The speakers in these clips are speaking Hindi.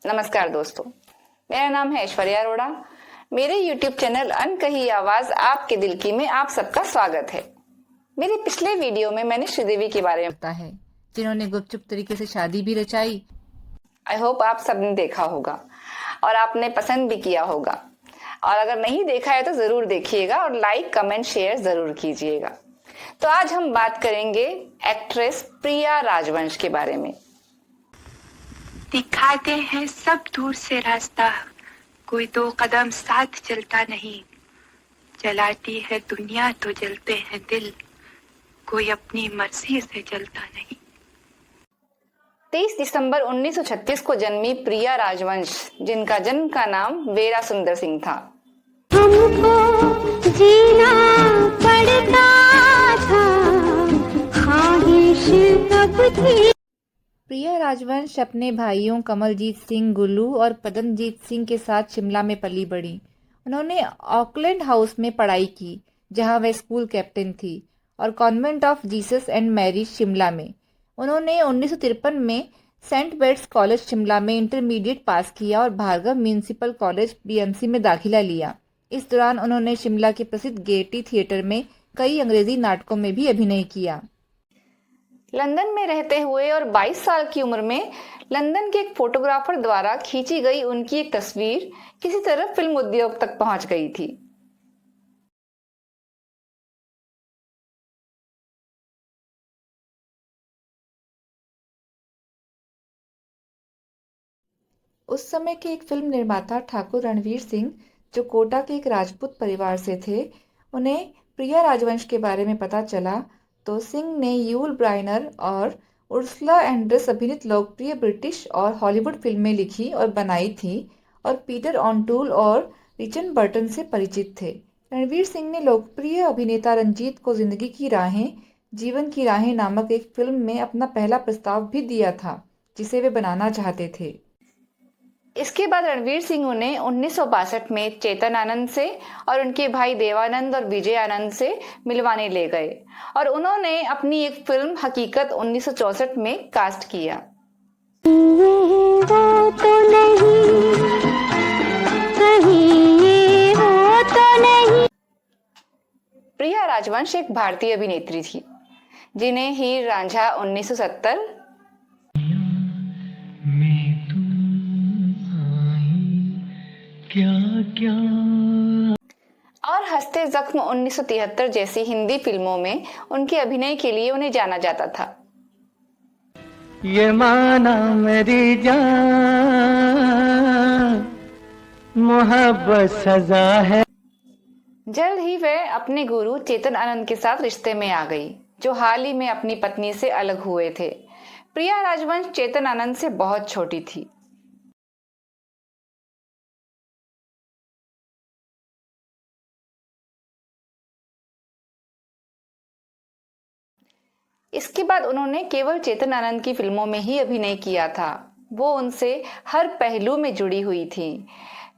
नमस्कार दोस्तों, मेरा नाम है ऐश्वर्या अरोड़ा। मेरे YouTube चैनल अनकही आवाज आपके दिल की में आप सबका स्वागत है। मेरे पिछले वीडियो में मैंने श्रीदेवी के बारे में बताया है, जिन्होंने गुपचुप तरीके से शादी भी रचाई। आई होप आप सबने देखा होगा और आपने पसंद भी किया होगा, और अगर नहीं देखा है तो जरूर देखिएगा और लाइक कमेंट शेयर जरूर कीजिएगा। तो आज हम बात करेंगे एक्ट्रेस प्रिया राजवंश के बारे में। दिखाते हैं सब दूर से रास्ता, कोई 2 कदम साथ चलता नहीं। जलाती है दुनिया तो जलते हैं दिल, कोई अपनी मर्जी से चलता नहीं। 23 दिसंबर 1936 को जन्मी प्रिया राजवंश, जिनका जन्म का नाम वेरा सुंदर सिंह था। हमको जीना पड़ता था, ख्वाहिश तब थी। प्रिया राजवंश अपने भाइयों कमलजीत सिंह, गुल्लू और पदमजीत सिंह के साथ शिमला में पली बढ़ी। उन्होंने ऑकलैंड हाउस में पढ़ाई की, जहां वह स्कूल कैप्टन थी, और convent of Jesus and Mary Shimla में। उन्होंने 1953 में सेंट बेट्स कॉलेज शिमला में इंटरमीडिएट पास किया और भार्गव म्यूनिसिपल कॉलेज बीएमसी में दाखिला लिया। इस दौरान उन्होंने शिमला के प्रसिद्ध गेयटी थिएटर में कई अंग्रेजी नाटकों में भी अभिनय किया। लंदन में रहते हुए और 22 साल की उम्र में लंदन के एक फोटोग्राफर द्वारा खींची गई उनकी एक तस्वीर किसी तरह फिल्म उद्योग तक पहुंच गई थी। उस समय के एक फिल्म निर्माता ठाकुर रणवीर सिंह, जो कोटा के एक राजपूत परिवार से थे, उन्हें प्रिया राजवंश के बारे में पता चला तो सिंह ने यूल ब्राइनर और उर्सुला एंड्रेस अभिनीत लोकप्रिय ब्रिटिश और हॉलीवुड फिल्में लिखी और बनाई थी, और पीटर ऑनटूल और रिचर्ड बर्टन से परिचित थे। रणवीर सिंह ने लोकप्रिय अभिनेता रंजीत को जिंदगी की राहें, जीवन की राहें नामक एक फिल्म में अपना पहला प्रस्ताव भी दिया था, जिसे वे बनाना चाहते थे। इसके बाद रणवीर सिंह उन्हें 1962 में चेतन आनंद से और उनके भाई देवानंद और विजय आनंद से मिलवाने ले गए, और उन्होंने अपनी एक फिल्म हकीकत 1964 में कास्ट किया। प्रिया राजवंश एक भारतीय अभिनेत्री थी, जिन्हें हीर रांझा 1970, क्या क्या और हंसते जख्म 1973 जैसी हिंदी फिल्मों में उनके अभिनय के लिए उन्हें जाना जाता था। ये माना मेरी जान, मोहब्बत सजा है। जल्द ही वह अपने गुरु चेतन आनंद के साथ रिश्ते में आ गई, जो हाल ही में अपनी पत्नी से अलग हुए थे। प्रिया राजवंश चेतन आनंद से बहुत छोटी थी। इसके बाद उन्होंने केवल चेतन आनंद की फिल्मों में ही अभिनय किया था। वो उनसे हर पहलू में जुड़ी हुई थी,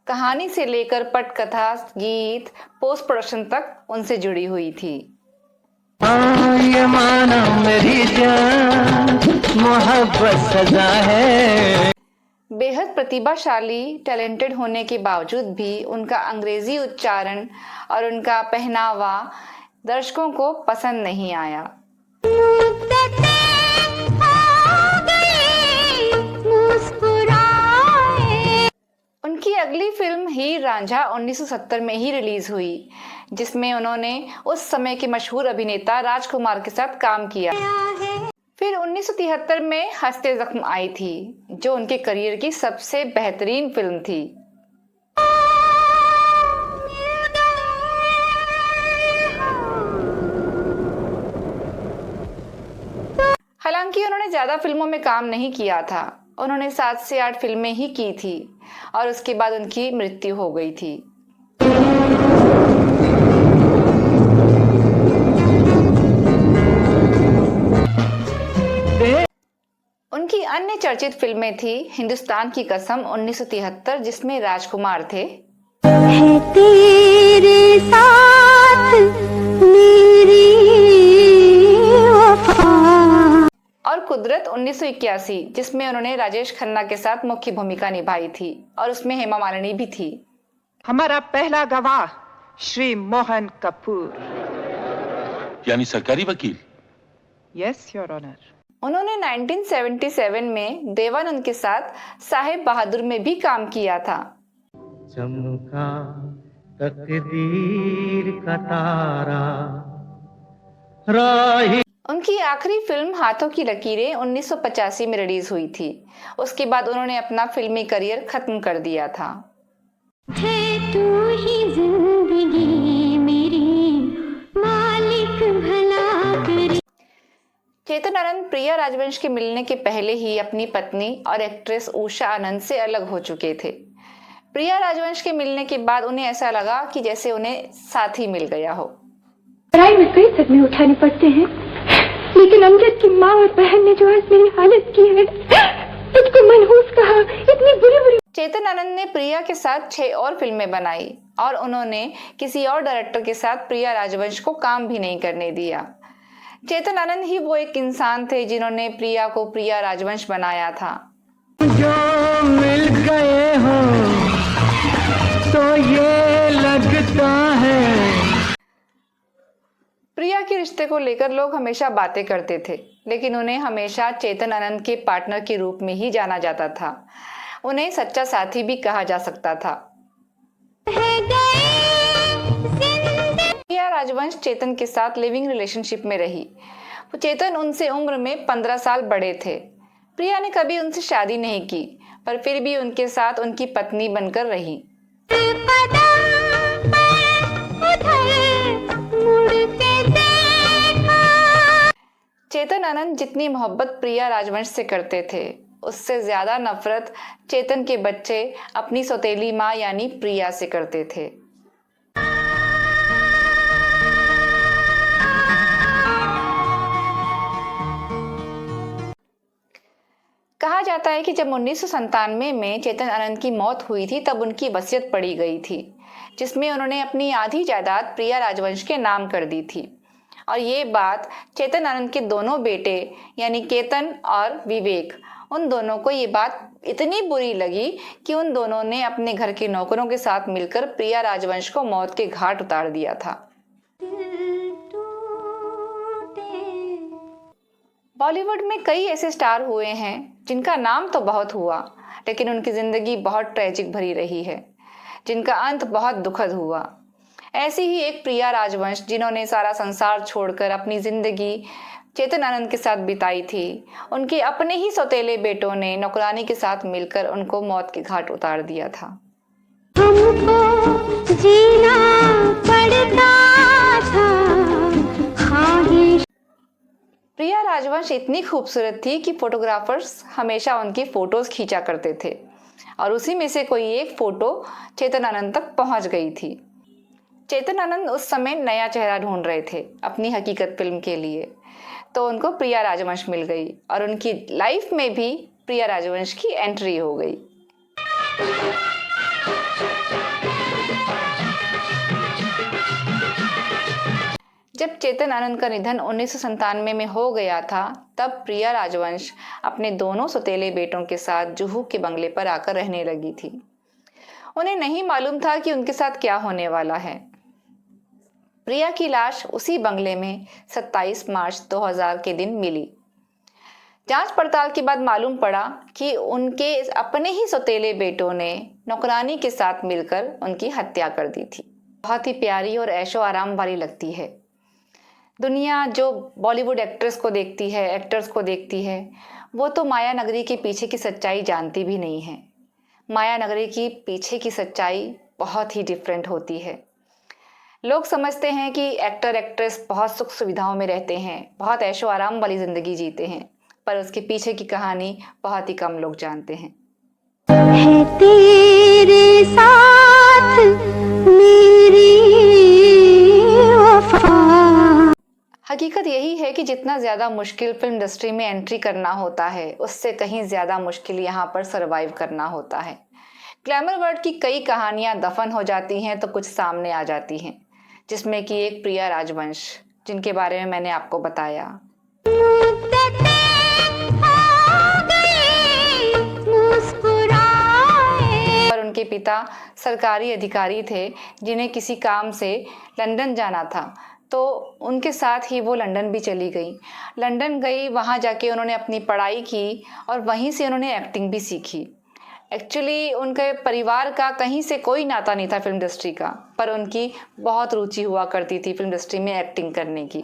कहानी से लेकर पटकथा, गीत, पोस्ट प्रोडक्शन तक उनसे जुड़ी हुई थी। ये माना मेरी जान, मोहब्बत सजा है। बेहद प्रतिभाशाली, टैलेंटेड होने के बावजूद भी उनका अंग्रेजी उच्चारण और उनका पहनावा दर्शकों को पसंद नहीं आया। उनकी अगली फिल्म हीर रांझा 1970 में ही रिलीज हुई, जिसमें उन्होंने उस समय के मशहूर अभिनेता राजकुमार के साथ काम किया। फिर 1973 में हंसते जख्म आई थी, जो उनके करियर की सबसे बेहतरीन फिल्म थी। हालांकि उन्होंने ज्यादा फिल्मों में काम नहीं किया था, उन्होंने 7 से 8 फिल्में ही की थी, और उसके बाद उनकी मृत्यु हो गई थी। उनकी अन्य चर्चित फिल्में थी हिंदुस्तान की कसम 1973, जिसमें राजकुमार थे, है तेरे साथ मेरी वफा, और कुदरत 1981, जिसमें उन्होंने राजेश खन्ना के साथ मुख्य भूमिका निभाई थी और उसमें हेमा मालिनी भी थी। हमारा पहला गवाह श्री मोहन कपूर। यानी सरकारी वकील? Yes your honour. उन्होंने 1977 में देवानंद के साथ साहेब बहादुर में भी काम किया था। चमका तकदीर का तारा राही। उनकी आखिरी फिल्म हाथों की लकीरें 1985 में रिलीज हुई थी। उसके बाद उन्होंने अपना फिल्मी करियर खत्म कर दिया था। है तू ही जिंदगी मेरी, मालिक भला करे। चेतन आनंद प्रिया राजवंश के मिलने के पहले ही अपनी पत्नी और एक्ट्रेस उषा आनंद से अलग हो चुके थे। प्रिया राजवंश के मिलने के बाद उन्हें ऐसा लगा कि जैसे उन्हें साथी मिल गया हो। लड़ाई में कई सदमे उठाने पड़ते हैं, लेकिन अमजद की माँ और बहन ने जो आज मेरी हालत की है, मुझको मनहूस कहा, इतनी बुरी। चेतन आनंद ने प्रिया के साथ 6 और फिल्में बनाई और उन्होंने किसी और डायरेक्टर के साथ प्रिया राजवंश को काम भी नहीं करने दिया। चेतन आनंद ही वो एक इंसान थे जिन्होंने प्रिया को प्रिया राजवंश बनाया था। जो मिल गए हो तो ये लगता है। प्रिया के रिश्ते को लेकर लोग हमेशा बातें करते थे, लेकिन उन्हें हमेशा चेतन आनंद के पार्टनर के रूप में ही जाना जाता था। उन्हें सच्चा साथी भी कहा जा सकता था। प्रिया राजवंश चेतन के साथ लिविंग रिलेशनशिप में रही। चेतन उनसे उम्र में 15 साल बड़े थे। प्रिया ने कभी उनसे शादी नहीं की, पर फिर भी उनके साथ उनकी पत्नी बनकर रही। चेतन आनंद जितनी मोहब्बत प्रिया राजवंश से करते थे, उससे ज्यादा नफरत चेतन के बच्चे अपनी सौतेली माँ यानी प्रिया से करते थे। कहा जाता है कि जब 1997 में चेतन आनंद की मौत हुई थी, तब उनकी वसीयत पड़ी गई थी, जिसमें उन्होंने अपनी आधी जायदाद प्रिया राजवंश के नाम कर दी थी। और ये बात चेतन आनंद के दोनों बेटे यानी केतन और विवेक, उन दोनों को ये बात इतनी बुरी लगी कि उन दोनों ने अपने घर के नौकरों के साथ मिलकर प्रिया राजवंश को मौत के घाट उतार दिया था। बॉलीवुड में कई ऐसे स्टार हुए हैं जिनका नाम तो बहुत हुआ, लेकिन उनकी जिंदगी बहुत ट्रेजिक भरी रही है, जिनका अंत बहुत दुखद हुआ। ऐसी ही एक प्रिया राजवंश, जिन्होंने सारा संसार छोड़कर अपनी जिंदगी चेतन आनंद के साथ बिताई थी। उनके अपने ही सौतेले बेटों ने नौकरानी के साथ मिलकर उनको मौत के घाट उतार दिया था। हमको जीना पड़ता था। प्रिया राजवंश इतनी खूबसूरत थी कि फोटोग्राफर्स हमेशा उनकी फोटोज खींचा करते थे, और उसी में से कोई एक फोटो चेतन आनंद तक पहुंच गई थी। चेतन आनंद उस समय नया चेहरा ढूंढ रहे थे अपनी हकीकत फिल्म के लिए, तो उनको प्रिया राजवंश मिल गई और उनकी लाइफ में भी प्रिया राजवंश की एंट्री हो गई। जब चेतन आनंद का निधन 1997 में हो गया था, तब प्रिया राजवंश अपने दोनों सौतेले बेटों के साथ जुहू के बंगले पर आकर रहने लगी थी। उन्हें नहीं मालूम था कि उनके साथ क्या होने वाला है। प्रिया की लाश उसी बंगले में 27 मार्च 2000 के दिन मिली। जांच पड़ताल के बाद मालूम पड़ा कि उनके अपने ही सौतेले बेटों ने नौकरानी के साथ मिलकर उनकी हत्या कर दी थी। बहुत ही प्यारी और ऐशो आराम वाली लगती है। दुनिया जो बॉलीवुड एक्ट्रेस को देखती है, एक्टर्स को देखती है, वो तो माया नगरी के पीछे की सच्चाई जानती भी नहीं है। माया नगरी की पीछे की सच्चाई बहुत ही डिफरेंट होती है। लोग समझते हैं कि एक्टर एक्ट्रेस बहुत सुख सुविधाओं में रहते हैं, बहुत ऐशो आराम वाली जिंदगी जीते हैं, पर उसके पीछे की कहानी बहुत ही कम लोग जानते हैं। है तेरे साथ मेरी वफा। हकीकत यही है कि जितना ज़्यादा मुश्किल फिल्म इंडस्ट्री में एंट्री करना होता है, उससे कहीं ज़्यादा मुश्किल यहाँ पर सरवाइव करना होता है। ग्लैमर वर्ल्ड की कई कहानियाँ दफन हो जाती हैं तो कुछ सामने आ जाती हैं, जिसमें कि एक प्रिया राजवंश, जिनके बारे में मैंने आपको बताया। उनके पिता सरकारी अधिकारी थे जिन्हें किसी काम से लंदन जाना था, तो उनके साथ ही वो लंदन भी चली गई। लंदन गई, वहाँ जाके उन्होंने अपनी पढ़ाई की और वहीं से उन्होंने एक्टिंग भी सीखी। एक्चुअली उनके परिवार का कहीं से कोई नाता नहीं था फिल्म इंडस्ट्री का, पर उनकी बहुत रुचि हुआ करती थी फिल्म इंडस्ट्री में एक्टिंग करने की।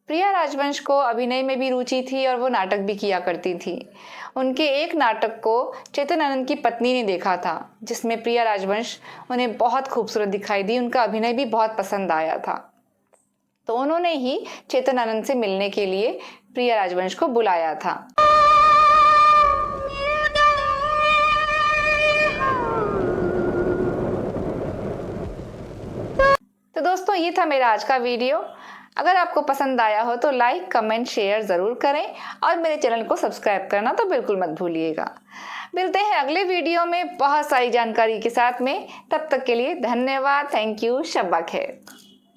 प्रिया राजवंश को अभिनय में भी रुचि थी और वो नाटक भी किया करती थी। उनके एक नाटक को चेतन आनंद की पत्नी ने देखा था, जिसमें प्रिया राजवंश उन्हें बहुत खूबसूरत दिखाई दी। उनका अभिनय भी बहुत पसंद आया था, तो उन्होंने ही चेतन आनंद से मिलने के लिए प्रिया राजवंश को बुलाया था। तो दोस्तों, ये था मेरा आज का वीडियो। अगर आपको पसंद आया हो तो लाइक, कमेंट, शेयर ज़रूर करें और मेरे चैनल को सब्सक्राइब करना तो बिल्कुल मत भूलिएगा। मिलते हैं अगले वीडियो में बहुत सारी जानकारी के साथ में। तब तक के लिए धन्यवाद। Thank you. शब्बा खैर।